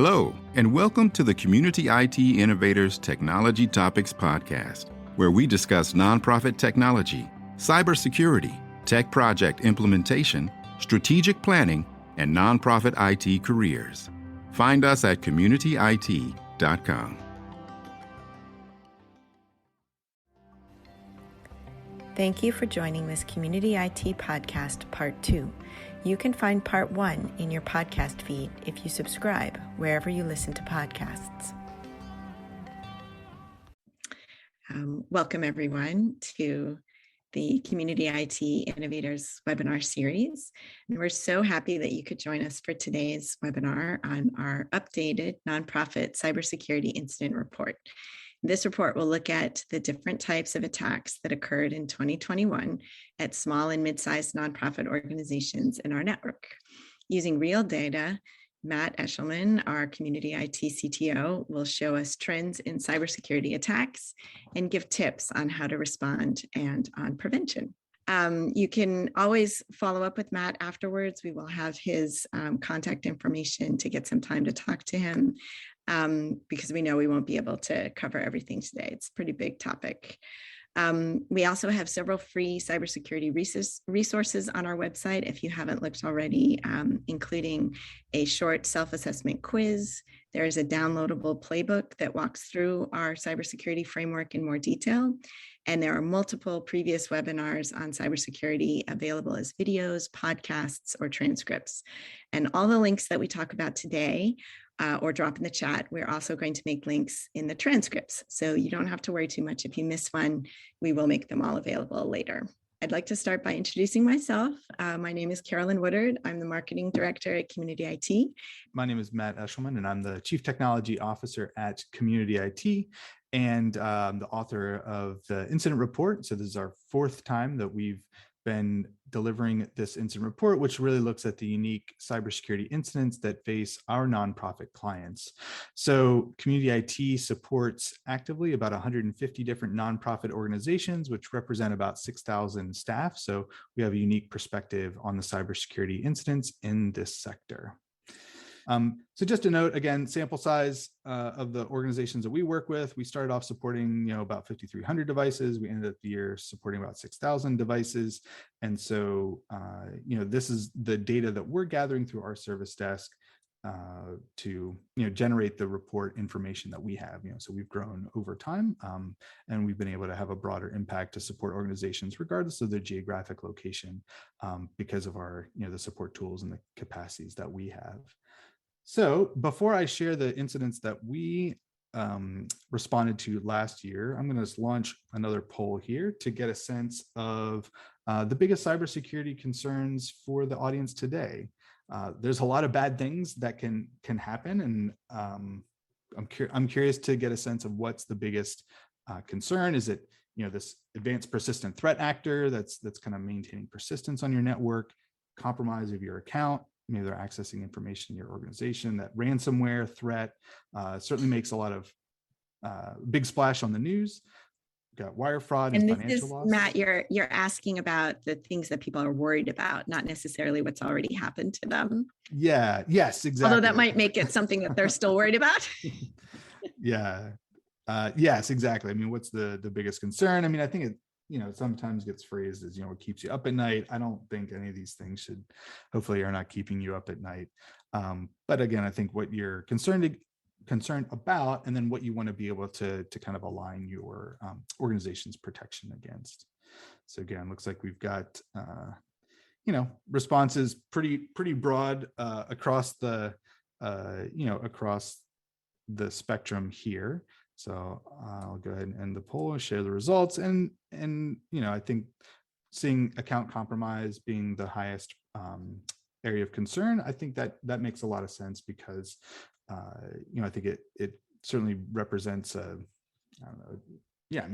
Hello, and welcome to the Community IT Innovators Technology Topics Podcast, where we discuss nonprofit technology, cybersecurity, tech project implementation, strategic planning, and nonprofit IT careers. Find us at communityit.com. Thank you for joining this Community IT Podcast Part 2. You can find Part 1 in your podcast feed if you subscribe wherever you listen to podcasts. Welcome everyone to the Community IT Innovators webinar series. And we're so happy that you could join us for today's webinar on our updated nonprofit cybersecurity incident report. This report will look at the different types of attacks that occurred in 2021 at small and mid-sized nonprofit organizations in our network. Using real data, Matt Eshelman, our Community IT CTO, will show us trends in cybersecurity attacks and give tips on how to respond and on prevention. You can always follow up with Matt afterwards. We will have his contact information to get some time to talk to him because we know we won't be able to cover everything today. It's a pretty big topic. We also have several free cybersecurity resources on our website if you haven't looked already, including a short self-assessment quiz. There is a downloadable playbook that walks through our cybersecurity framework in more detail. And there are multiple previous webinars on cybersecurity available as videos, podcasts, or transcripts. And all the links that we talk about today or drop in the chat, we're also going to make links in the transcripts. So you don't have to worry too much if you miss one. We will make them all available later. I'd like to start by introducing myself. My name is Carolyn Woodard. I'm the Marketing Director at Community IT. My name is Matt Eshelman, and I'm the Chief Technology Officer at Community IT and the author of the incident report. So this is our fourth time that we've been delivering this incident report, which really looks at the unique cybersecurity incidents that face our nonprofit clients. So Community IT supports actively about 150 different nonprofit organizations, which represent about 6,000 staff. So we have a unique perspective on the cybersecurity incidents in this sector. So just a note, again, sample size of the organizations that we work with, we started off supporting, about 5,300 devices. We ended up the year supporting about 6,000 devices. And so, this is the data that we're gathering through our service desk to, generate the report information that we have. So we've grown over time and we've been able to have a broader impact to support organizations regardless of their geographic location because of our, the support tools and the capacities that we have. So before I share the incidents that we responded to last year, I'm going to launch another poll here to get a sense of the biggest cybersecurity concerns for the audience today. There's a lot of bad things that can happen, and I'm curious to get a sense of what's the biggest concern. Is it this advanced persistent threat actor that's kind of maintaining persistence on your network, compromise of your account? Maybe they're accessing information in your organization. That ransomware threat certainly makes a lot of big splash on the news. We've got wire fraud and financial loss. Matt, you're asking about the things that people are worried about, not necessarily what's already happened to them. Yeah. Yes, exactly. Although that might make it something that they're still worried about. Yeah. Yes, exactly. I mean, what's the biggest concern? I mean, I think it sometimes gets phrased as, what keeps you up at night. I don't think any of these things hopefully are not keeping you up at night. But again, I think what you're concerned about, and then what you want to be able to kind of align your organization's protection against. So again, looks like we've got, responses pretty broad across the, across the spectrum here. So I'll go ahead and end the poll and share the results. And I think seeing account compromise being the highest area of concern, I think that makes a lot of sense because, I think it certainly represents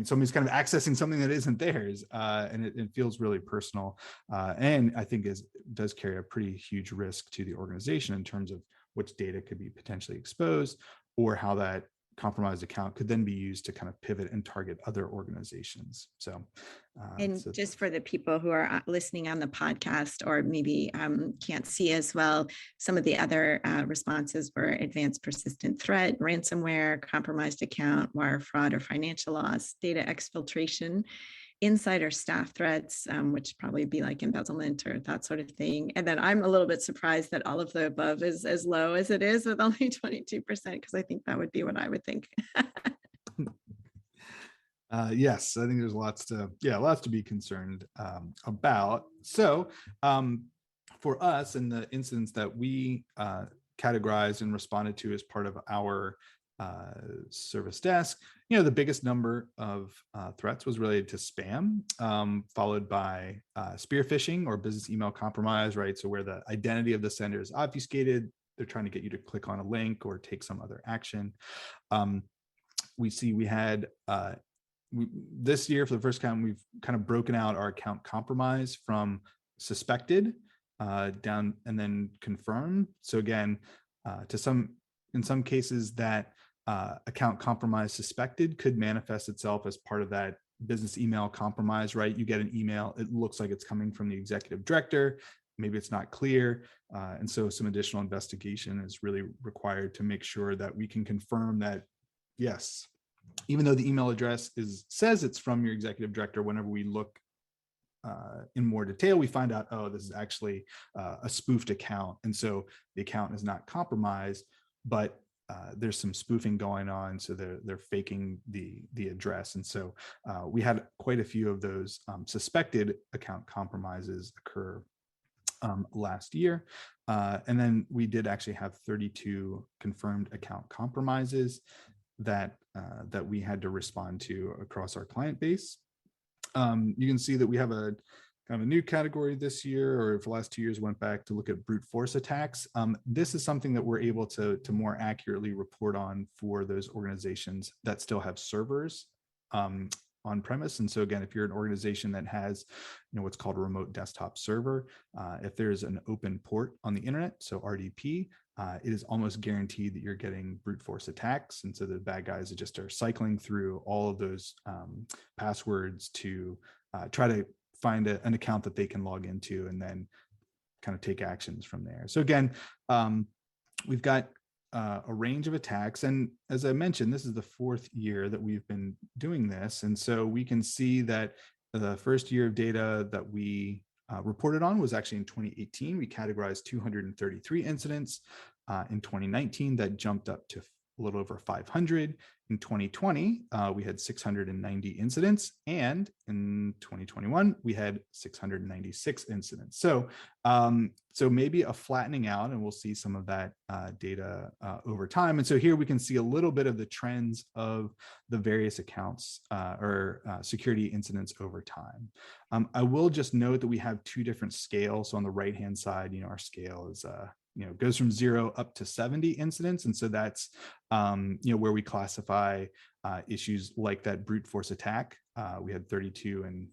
somebody's kind of accessing something that isn't theirs, and it feels really personal. And I think does carry a pretty huge risk to the organization in terms of which data could be potentially exposed or how that compromised account could then be used to kind of pivot and target other organizations. And just for the people who are listening on the podcast or maybe can't see as well, some of the other responses were advanced persistent threat, ransomware, compromised account, wire fraud or financial loss, data exfiltration, insider staff threats, which probably be like embezzlement or that sort of thing. And then I'm a little bit surprised that all of the above is as low as it is with only 22%, because I think that would be what I would think. Yes, I think there's lots to be concerned about. So for us, and the incidents that we categorized and responded to as part of our service desk, the biggest number of threats was related to spam, followed by spear phishing or business email compromise, right? So where the identity of the sender is obfuscated, they're trying to get you to click on a link or take some other action. We had this year, for the first time, we've kind of broken out our account compromise from suspected down and then confirmed. So again, in some cases, that account compromise suspected could manifest itself as part of that business email compromise, right? You get an email, it looks like it's coming from the executive director, maybe it's not clear. And so some additional investigation is really required to make sure that we can confirm that, yes, even though the email address says it's from your executive director, whenever we look in more detail, we find out, oh, this is actually a spoofed account. And so the account is not compromised, but there's some spoofing going on. So they're faking the address. And so we had quite a few of those suspected account compromises occur last year. And then we did actually have 32 confirmed account compromises that we had to respond to across our client base. You can see that we have a kind of a new category this year, or for the last 2 years, went back to look at brute force attacks. This is something that we're able to more accurately report on for those organizations that still have servers on premise. And so again, if you're an organization that has, what's called a remote desktop server, if there's an open port on the internet, so RDP, it is almost guaranteed that you're getting brute force attacks. And so the bad guys just are cycling through all of those passwords to try to find an account that they can log into and then kind of take actions from there. So again, we've got a range of attacks. And as I mentioned, this is the 4th year that we've been doing this. And so we can see that the first year of data that we reported on was actually in 2018. We categorized 233 incidents. In 2019, that jumped up to a little over 500. In 2020, we had 690 incidents, and in 2021, we had 696 incidents. So, so maybe a flattening out, and we'll see some of that data over time. And so here we can see a little bit of the trends of the various accounts or security incidents over time. I will just note that we have 2 different scales. So on the right-hand side, our scale is goes from 0 up to 70 incidents. And so that's, where we classify issues like that brute force attack. We had 32 in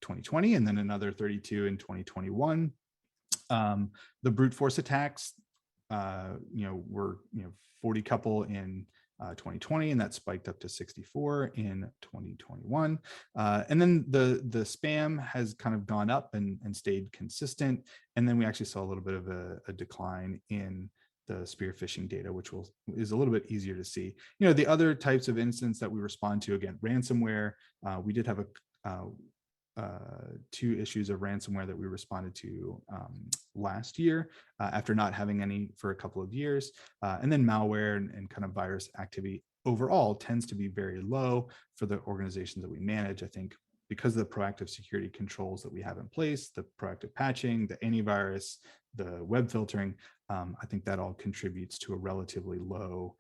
2020, and then another 32 in 2021. The brute force attacks, were, 40 couple in 2020, and that spiked up to 64 in 2021. And then the spam has kind of gone up and stayed consistent. And then we actually saw a little bit of a decline in the spear phishing data, which is a little bit easier to see. The other types of incidents that we respond to, again, ransomware, we did have 2 issues of ransomware that we responded to last year after not having any for a couple of years. And then malware and kind of virus activity overall tends to be very low for the organizations that we manage. I think because of the proactive security controls that we have in place, the proactive patching, the antivirus, the web filtering, I think that all contributes to a relatively low,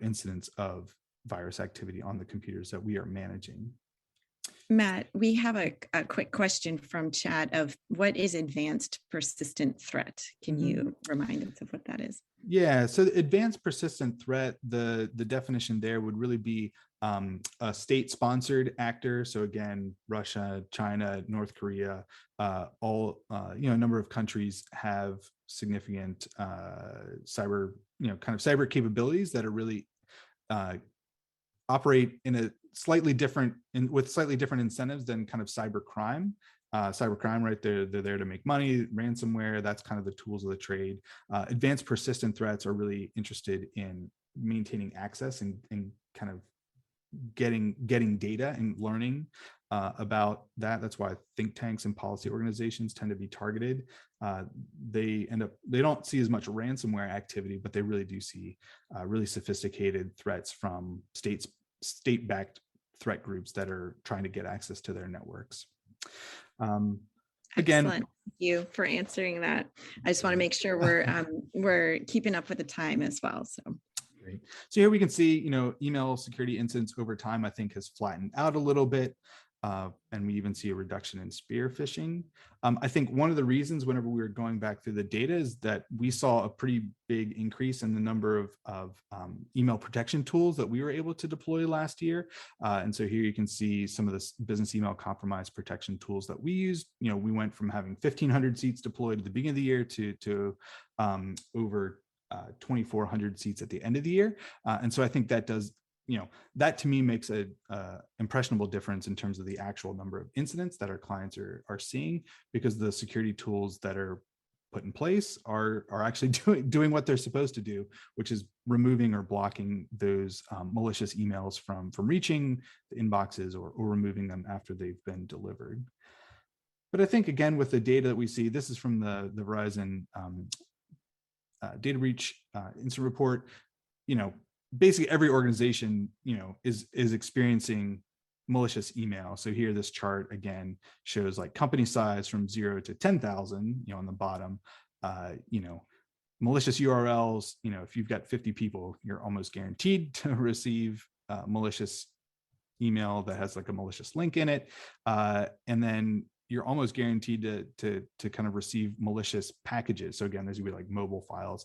incidence of virus activity on the computers that we are managing. Matt, we have a quick question from chat of what is advanced persistent threat? Can you remind us of what that is? Yeah, so the advanced persistent threat, the definition there would really be a state-sponsored actor. So again, Russia, China, North Korea, all a number of countries have significant cyber, kind of cyber capabilities that are really operate in a slightly different with slightly different incentives than kind of cybercrime. Cybercrime, right? They're there to make money. Ransomware, that's kind of the tools of the trade. Advanced persistent threats are really interested in maintaining access and kind of getting data and learning about that. That's why think tanks and policy organizations tend to be targeted. They don't see as much ransomware activity, but they really do see really sophisticated threats from state-backed threat groups that are trying to get access to their networks. Again, excellent. Thank you for answering that. I just want to make sure we're keeping up with the time as well. So great. So here we can see, email security incidents over time, I think, has flattened out a little bit. And we even see a reduction in spear phishing. I think one of the reasons whenever we were going back through the data is that we saw a pretty big increase in the number of email protection tools that we were able to deploy last year. And so here you can see some of the business email compromise protection tools that we used. We went from having 1,500 seats deployed at the beginning of the year to over 2,400 seats at the end of the year. And so I think that does, that to me makes a impressionable difference in terms of the actual number of incidents that our clients are seeing, because the security tools that are put in place are actually doing what they're supposed to do, which is removing or blocking those malicious emails from reaching the inboxes or removing them after they've been delivered. But I think, again, with the data that we see, this is from the Verizon data breach incident report, basically every organization, is experiencing malicious email. So here, this chart again shows like company size from 0 to 10,000, on the bottom, malicious URLs, if you've got 50 people, you're almost guaranteed to receive malicious email that has like a malicious link in it. And then you're almost guaranteed to kind of receive malicious packages. So again, these would be like mobile files,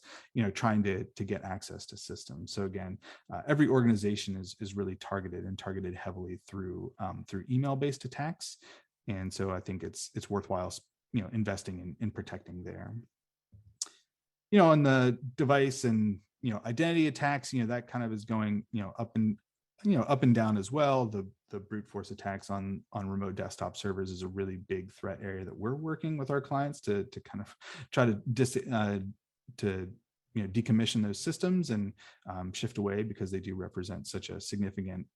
trying to get access to systems. So again, every organization is really targeted heavily through email-based attacks. And so I think it's worthwhile, investing in protecting there. On the device and identity attacks, that kind of is going up and down as well. The brute force attacks on remote desktop servers is a really big threat area that we're working with our clients to kind of try to decommission those systems and shift away, because they do represent such a significant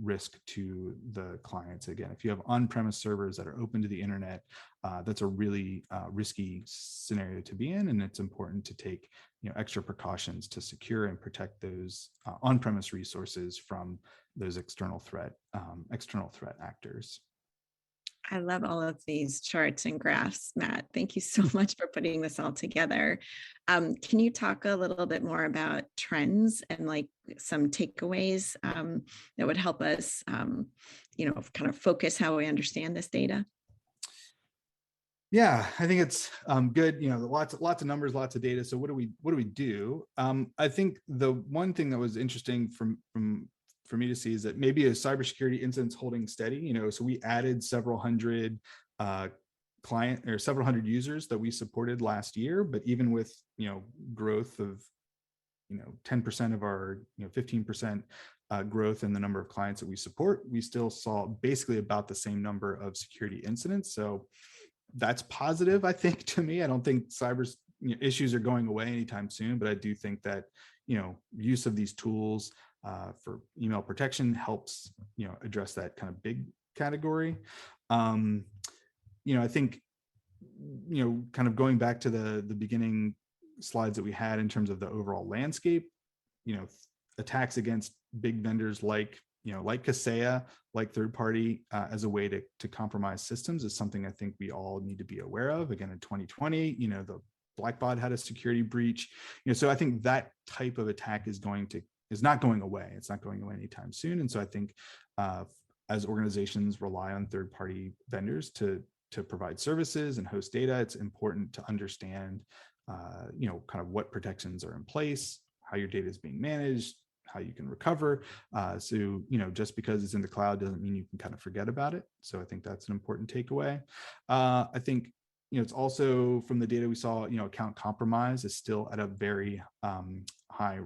risk to the clients. Again, if you have on-premise servers that are open to the internet, that's a really risky scenario to be in, and it's important to take extra precautions to secure and protect those on-premise resources from those external threat actors. I love all of these charts and graphs, Matt. Thank you so much for putting this all together. Can you talk a little bit more about trends and like some takeaways that would help us, kind of focus how we understand this data? Yeah, I think it's good. Lots of numbers, lots of data. So what do we do? I think the one thing that was interesting for me to see is that maybe a cybersecurity incident's holding steady. So we added several hundred several hundred users that we supported last year, but even with growth of 10% of our 15% growth in the number of clients that we support, we still saw basically about the same number of security incidents. So that's positive, I think, to me. I don't think cyber issues are going away anytime soon, but I do think that use of these tools for email protection helps address that kind of big category. I think kind of going back to the beginning slides that we had in terms of the overall landscape, attacks against big vendors like Kaseya, like third party as a way to compromise systems is something I think we all need to be aware of. Again, in 2020, the Blackbaud had a security breach. So I think that type of attack is not going away. It's not going away anytime soon. And so I think as organizations rely on third-party vendors to provide services and host data, it's important to understand, kind of what protections are in place, how your data is being managed, how you can recover. So, just because it's in the cloud doesn't mean you can kind of forget about it. So I think that's an important takeaway. I think, it's also from the data we saw, account compromise is still at a very high,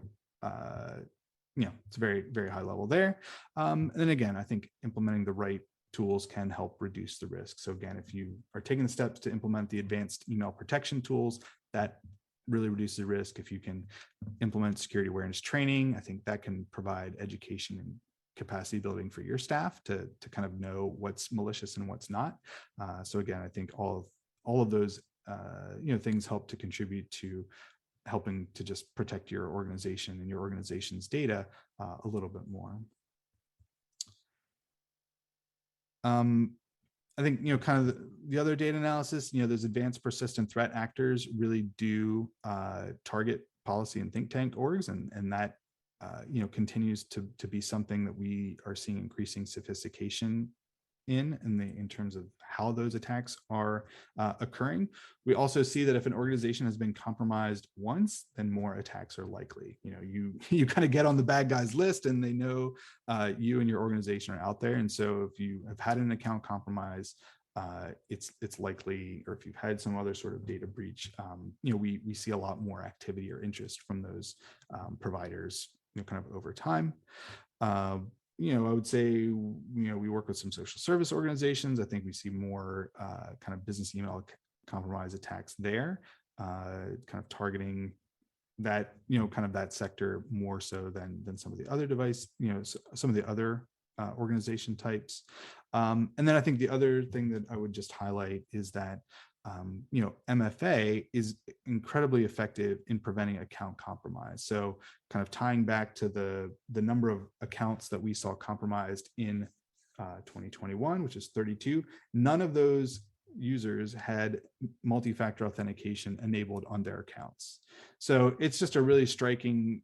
it's a very, very high level there. And then again, I think implementing the right tools can help reduce the risk. So again, if you are taking the steps to implement the advanced email protection tools, that really reduces the risk. If you can implement security awareness training, I think that can provide education and capacity building for your staff to kind of know what's malicious and what's not. So again, I think all of those things help to contribute to helping to just protect your organization and your organization's data a little bit more. I think, kind of the other data analysis, those advanced persistent threat actors really do target policy and think tank orgs, and that, continues to be something that we are seeing increasing sophistication in terms of how those attacks are occurring. We also see that if an organization has been compromised once, then more attacks are likely. You kind of get on the bad guys list, and they know you and your organization are out there. And so if you have had an account compromise, it's likely, or if you've had some other sort of data breach, we see a lot more activity or interest from those providers, kind of over time. I would say, we work with some social service organizations. I think we see more kind of business email compromise attacks there, kind of targeting that, kind of that sector more so than some of the other some of the other organization types. And then I think the other thing that I would just highlight is that MFA is incredibly effective in preventing account compromise. So kind of tying back to the number of accounts that we saw compromised in 2021, which is 32, none of those users had multi-factor authentication enabled on their accounts. So it's just a really striking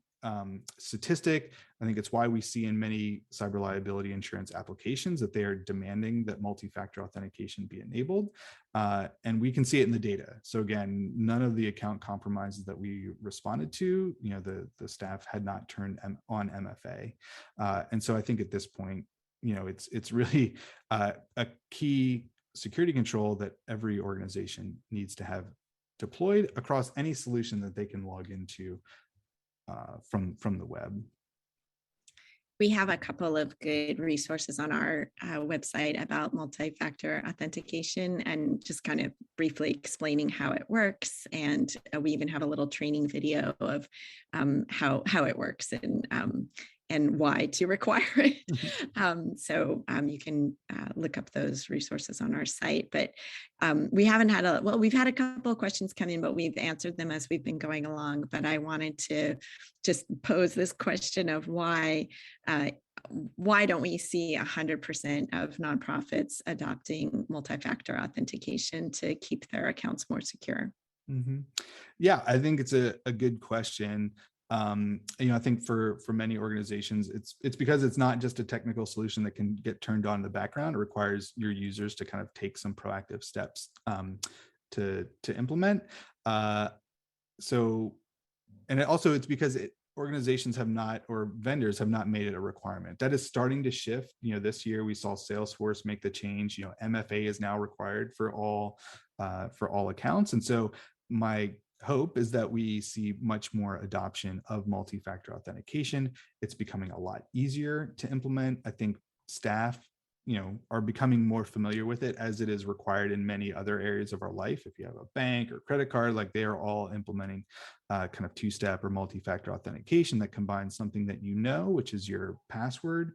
statistic. I think it's why we see in many cyber liability insurance applications that they are demanding that multi-factor authentication be enabled. And we can see it in the data. So again, none of the account compromises that we responded to, the staff had not turned on MFA. And so I think at this point, it's really a key security control that every organization needs to have deployed across any solution that they can log into from the web. We have a couple of good resources on our website about multi-factor authentication, and just kind of briefly explaining how it works. And we even have a little training video of how it works and why to require it. So you can look up those resources on our site. But we haven't had we've had a couple of questions come in, but we've answered them as we've been going along. But I wanted to just pose this question of why don't we see 100% of nonprofits adopting multi-factor authentication to keep their accounts more secure? Mm-hmm. Yeah, I think it's a good question. I think for many organizations, it's because it's not just a technical solution that can get turned on in the background. It requires your users to kind of take some proactive steps to implement. It's because organizations have not, or vendors have not made it a requirement. That is starting to shift. This year we saw Salesforce make the change. MFA is now required for all accounts, and so my hope is that we see much more adoption of multi-factor authentication. It's becoming a lot easier to implement. I think staff, are becoming more familiar with it, as it is required in many other areas of our life. If you have a bank or credit card, like they are all implementing kind of two-step or multi-factor authentication that combines something that which is your password,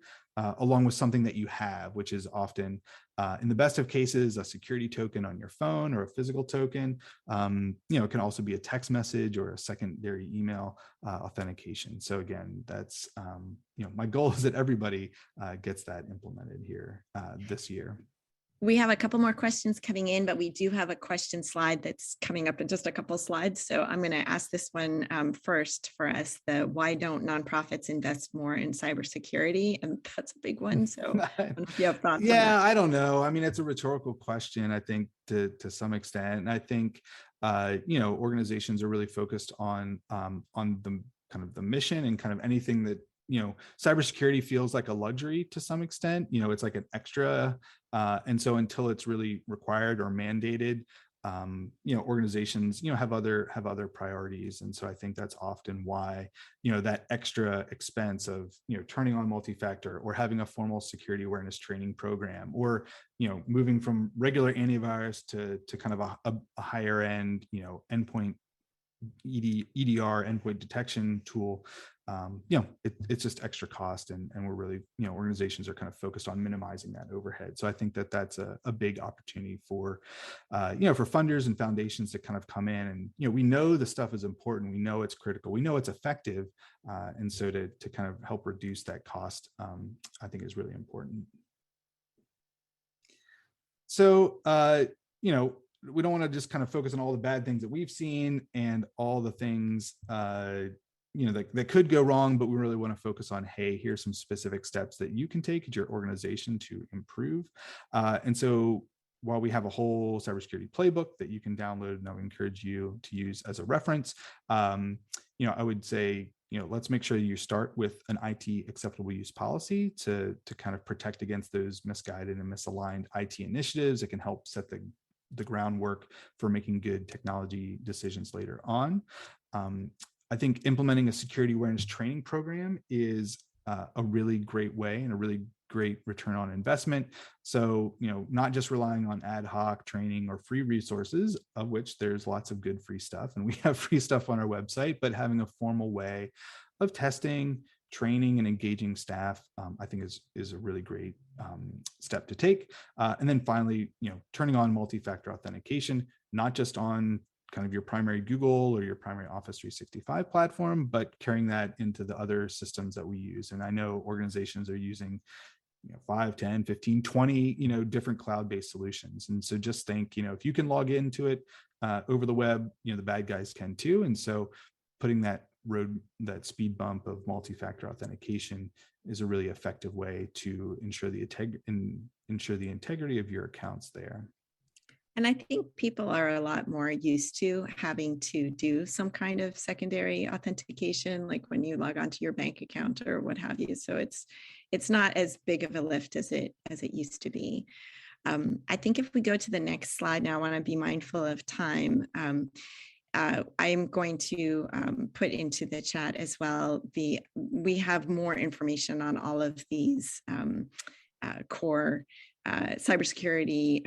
along with something that you have, which is often, in the best of cases, a security token on your phone or a physical token. It can also be a text message or a secondary email authentication. So again, that's, my goal is that everybody gets that implemented here this year. We have a couple more questions coming in, but we do have a question slide that's coming up in just a couple of slides. So I'm going to ask this one first for us, the why don't nonprofits invest more in cybersecurity? And that's a big one. So I don't know if you have thoughts on that. I don't know. I mean, it's a rhetorical question, I think, to some extent. And I think, organizations are really focused on the kind of the mission and kind of anything that, cybersecurity feels like a luxury to some extent. It's like an extra. And so until it's really required or mandated, organizations, have other priorities. And so I think that's often why, that extra expense of, turning on multi-factor or having a formal security awareness training program, or, moving from regular antivirus to kind of a higher end, endpoint EDR endpoint detection tool. It's just extra cost, and we're really, organizations are kind of focused on minimizing that overhead. So I think that that's a big opportunity for, for funders and foundations to kind of come in and, we know the stuff is important, we know it's critical, we know it's effective, and so to kind of help reduce that cost, I think is really important. So, we don't want to just kind of focus on all the bad things that we've seen and all the things, that could go wrong, but we really want to focus on, hey, here's some specific steps that you can take at your organization to improve. And so while we have a whole cybersecurity playbook that you can download, and I would encourage you to use as a reference, I would say, let's make sure you start with an IT acceptable use policy to kind of protect against those misguided and misaligned IT initiatives. It can help set the groundwork for making good technology decisions later on. I think implementing a security awareness training program is a really great way and a really great return on investment. So, not just relying on ad hoc training or free resources, of which there's lots of good free stuff, and we have free stuff on our website, but having a formal way of testing, training, and engaging staff, I think is a really great step to take. And then finally, turning on multi-factor authentication, not just on kind of your primary Google or your primary Office 365 platform, but carrying that into the other systems that we use. And I know organizations are using 5, 10, 15, 20, different cloud-based solutions. And so just think, if you can log into it over the web, the bad guys can too. And so putting that speed bump of multi-factor authentication is a really effective way to ensure the integrity of your accounts there. And I think people are a lot more used to having to do some kind of secondary authentication, like when you log onto your bank account or what have you. So it's not as big of a lift as it used to be. I think if we go to the next slide now, I want to be mindful of time. I'm going to put into the chat as well. We have more information on all of these core cybersecurity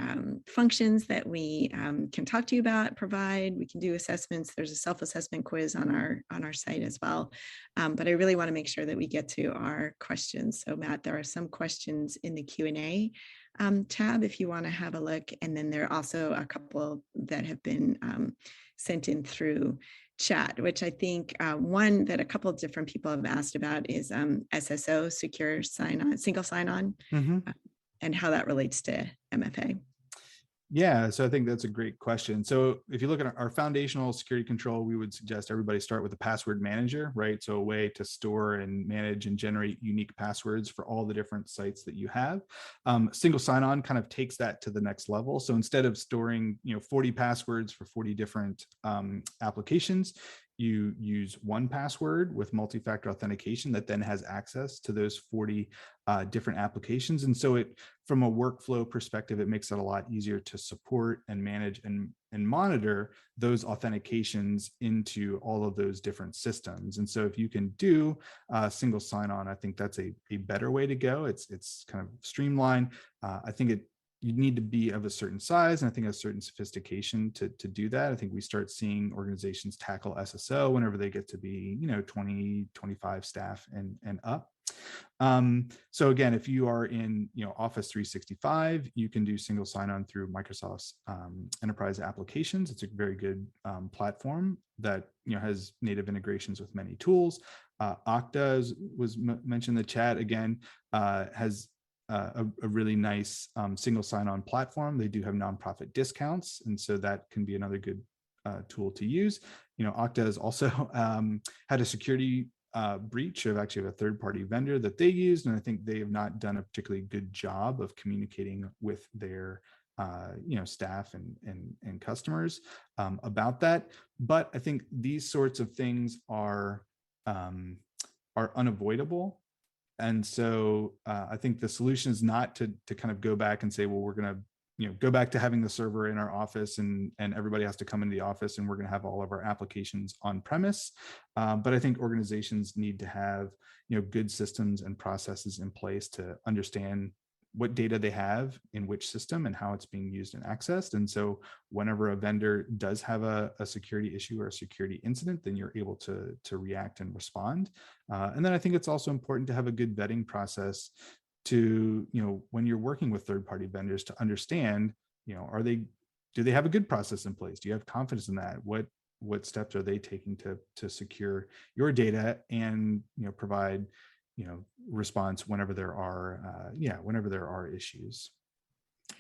functions that we can talk to you about, provide. We can do assessments. There's a self-assessment quiz on our site as well. But I really want to make sure that we get to our questions. So Matt, there are some questions in the Q&A tab if you want to have a look. And then there are also a couple that have been sent in through chat, which I think one that a couple of different people have asked about is SSO, secure sign-on, single sign-on. Mm-hmm. And how that relates to MFA. Yeah, so I think that's a great question. So if you look at our foundational security control, we would suggest everybody start with a password manager, right? So a way to store and manage and generate unique passwords for all the different sites that you have. Single sign-on kind of takes that to the next level. So instead of storing 40 passwords for 40 different applications, you use one password with multi-factor authentication that then has access to those 40 different applications. And so from a workflow perspective, it makes it a lot easier to support and manage and monitor those authentications into all of those different systems. And so if you can do single sign-on, I think that's a better way to go. It's kind of streamlined. I think you need to be of a certain size, and I think a certain sophistication to do that. I think we start seeing organizations tackle SSO whenever they get to be 20, 25 staff and up. So again, if you are in Office 365, you can do single sign-on through Microsoft's enterprise applications. It's a very good platform that has native integrations with many tools. Okta was mentioned in the chat again, has a really nice single sign-on platform. They do have nonprofit discounts, and so that can be another good tool to use. Okta has also had a security breach of actually a third-party vendor that they used, and I think they have not done a particularly good job of communicating with their staff and customers about that. But I think these sorts of things are unavoidable. And so I think the solution is not to kind of go back and say, well, we're going to go back to having the server in our office and everybody has to come into the office and we're going to have all of our applications on premise. But I think organizations need to have good systems and processes in place to understand what data they have in which system and how it's being used and accessed. And so whenever a vendor does have a security issue or a security incident, then you're able to react and respond. And then I think it's also important to have a good vetting process to, when you're working with third-party vendors, to understand, do they have a good process in place? Do you have confidence in that? What steps are they taking to secure your data and, provide response whenever there are issues.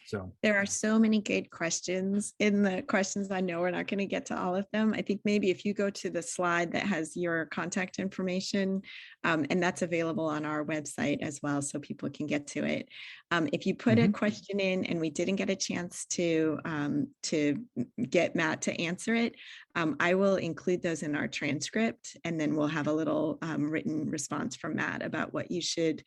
So there are so many good questions in the questions. I know we're not going to get to all of them. I think maybe if you go to the slide that has your contact information, and that's available on our website as well, so people can get to it. If you put a question in and we didn't get a chance to get Matt to answer it, I will include those in our transcript, and then we'll have a little written response from Matt about what you should,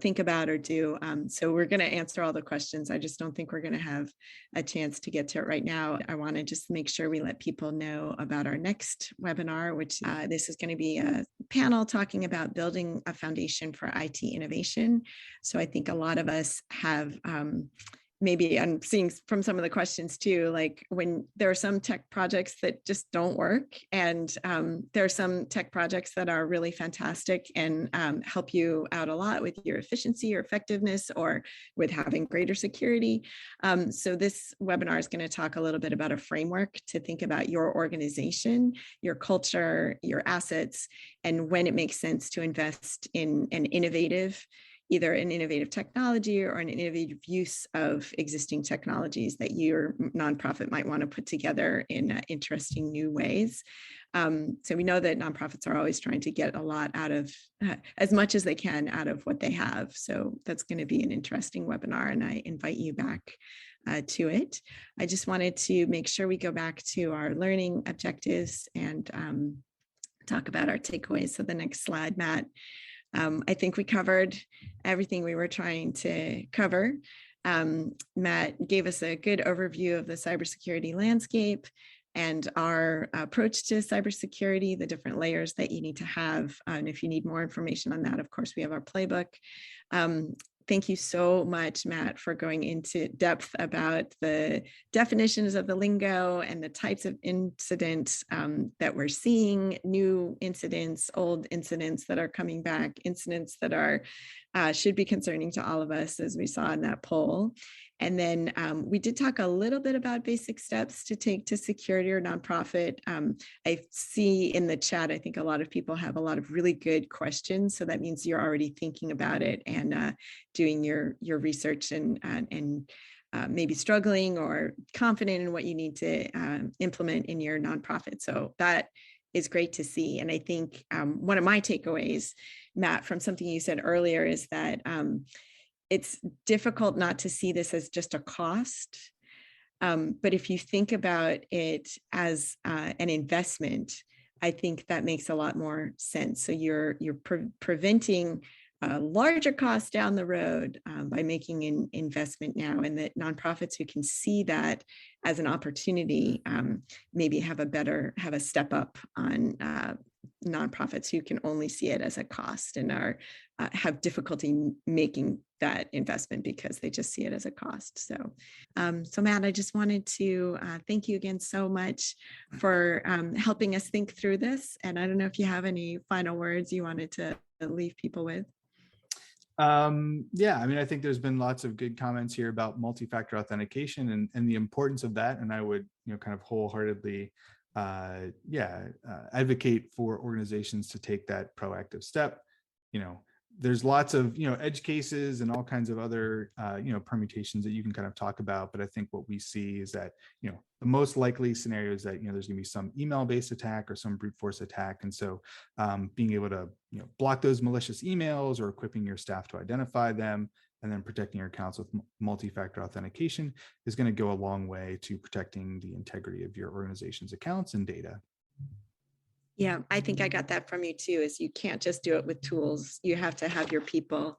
think about or do. So we're going to answer all the questions. I just don't think we're going to have a chance to get to it right now. I want to just make sure we let people know about our next webinar, which this is going to be a panel talking about building a foundation for IT innovation. So I think a lot of us have maybe I'm seeing from some of the questions too, like when there are some tech projects that just don't work, and there are some tech projects that are really fantastic and help you out a lot with your efficiency or effectiveness or with having greater security. So this webinar is going to talk a little bit about a framework to think about your organization, your culture, your assets, and when it makes sense to invest in either an innovative technology or an innovative use of existing technologies that your nonprofit might want to put together in interesting new ways. So we know that nonprofits are always trying to get a lot out of, as much as they can out of what they have. So that's going to be an interesting webinar, and I invite you back to it. I just wanted to make sure we go back to our learning objectives and talk about our takeaways. So the next slide, Matt. I think we covered everything we were trying to cover. Matt gave us a good overview of the cybersecurity landscape and our approach to cybersecurity, the different layers that you need to have. And if you need more information on that, of course, we have our playbook. Thank you so much, Matt, for going into depth about the definitions of the lingo and the types of incidents that we're seeing, new incidents, old incidents that are coming back, incidents that are should be concerning to all of us, as we saw in that poll. And then we did talk a little bit about basic steps to take to security or nonprofit. I see in the chat, I think a lot of people have a lot of really good questions. So that means you're already thinking about it and doing your research and maybe struggling or confident in what you need to implement in your nonprofit. So that is great to see. And I think one of my takeaways, Matt, from something you said earlier is that it's difficult not to see this as just a cost. But if you think about it as an investment, I think that makes a lot more sense. So you're preventing larger costs down the road by making an investment now, and that nonprofits who can see that as an opportunity maybe have a step up on nonprofits who can only see it as a cost and have difficulty making that investment because they just see it as a cost. So Matt, I just wanted to thank you again so much for helping us think through this. And I don't know if you have any final words you wanted to leave people with. Yeah, I mean, I think there's been lots of good comments here about multi-factor authentication and the importance of that. And I would, kind of wholeheartedly advocate for organizations to take that proactive step. there's lots of, edge cases and all kinds of other, permutations that you can kind of talk about. But I think what we see is that, the most likely scenario is that, there's going to be some email-based attack or some brute force attack. And so being able to, block those malicious emails or equipping your staff to identify them and then protecting your accounts with multi-factor authentication is going to go a long way to protecting the integrity of your organization's accounts and data. Yeah, I think I got that from you too, is you can't just do it with tools. You have to have your people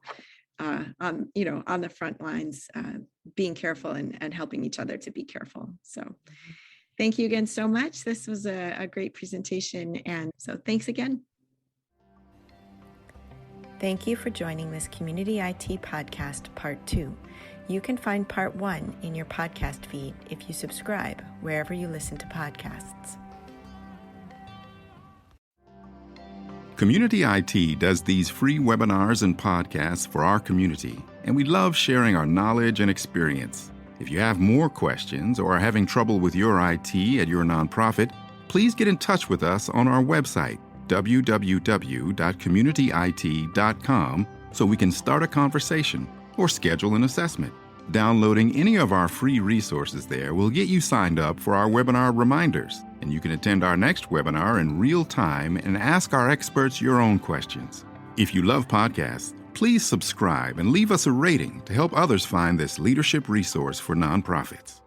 on the front lines, being careful and helping each other to be careful. So thank you again so much. This was a great presentation. And so thanks again. Thank you for joining this Community IT Podcast Part 2. You can find Part 1 in your podcast feed if you subscribe wherever you listen to podcasts. Community IT does these free webinars and podcasts for our community, and we love sharing our knowledge and experience. If you have more questions or are having trouble with your IT at your nonprofit, please get in touch with us on our website, www.communityit.com, so we can start a conversation or schedule an assessment. Downloading any of our free resources there will get you signed up for our webinar reminders, and you can attend our next webinar in real time and ask our experts your own questions. If you love podcasts, please subscribe and leave us a rating to help others find this leadership resource for nonprofits.